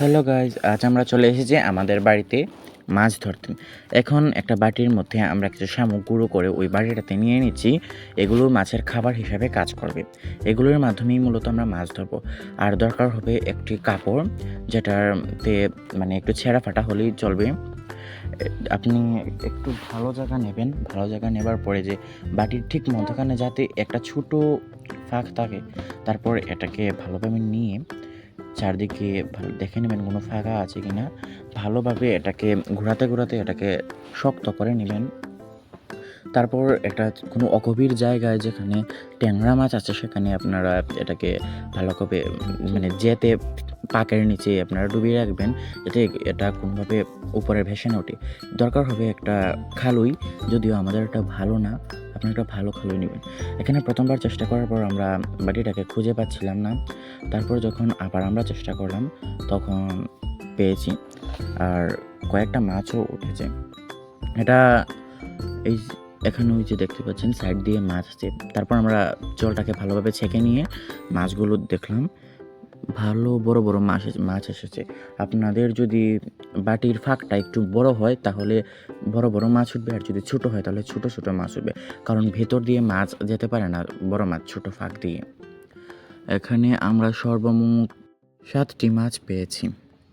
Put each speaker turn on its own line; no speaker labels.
Hello guys, আজ আমরা চলে এসেছি আমাদের বাড়িতে মাছ ধরতে। এখন একটা বাটির মধ্যে আমরা কিছু শামুক গুঁড়ো করে ওই বাটিটাতে নিয়ে নিচ্ছি। এগুলো মাছের খাবার হিসাবে কাজ করবে। এগুলোর মাধ্যমেই মূলত আমরা মাছ ধরবো। আর দরকার হবে একটি কাপড়, যেটাতে মানে একটু ছেঁড়া ফাটা হলেই চলবে। আপনি একটু ভালো জায়গা নেবেন। ভালো জায়গা নেবার পরে যে বাটির ঠিক মধ্যখানে যাতে একটা ছোটো ফাঁক থাকে, তারপর এটাকে ভালোভাবে নিয়ে চারদিকে ভালো দেখে নেবেন কোনো ফাঁকা আছে কিনা। ভালোভাবে এটাকে ঘোরাতে এটাকে শক্ত করে নেবেন। তারপর একটা কোনো অগভীর জায়গায় যেখানে ট্যাংরা মাছ আছে সেখানে আপনারা এটাকে ভালোভাবে মানে যেতে পাকের নিচে আপনারা ডুবিয়ে রাখবেন, যাতে এটা কোনোভাবে উপরে ভেসে না ওঠে। দরকার হবে একটা খালুই, যদিও আমাদের এটা ভালো না, আপনি একটা ভালো খালুই নেবেন। এখানে প্রথমবার চেষ্টা করার পর আমরা বাটিটাকে খুঁজে পাচ্ছিলাম না। তারপর যখন আবার আমরা চেষ্টা করলাম তখন পেয়েছি, আর কয়েকটা মাছও উঠেছে। এটা এই এখানে ওই যে দেখতে পাচ্ছেন সাইড দিয়ে মাছ আছে। তারপর আমরা জলটাকে ভালোভাবে ছেঁকে নিয়ে মাছগুলো দেখলাম, ভালো বড় বড় মাছ এসেছে। আপনাদের যদি বাটির ফাঁকটা একটু বড় হয় তাহলে বড় বড় মাছ উঠবে, আর যদি ছোট হয় তাহলে ছোট ছোট মাছ উঠবে, কারণ ভেতর দিয়ে মাছ যেতে পারে না বড় মাছ ছোট ফাঁক দিয়ে। এখানে আমরা সর্বমোট 7টি মাছ পেয়েছি।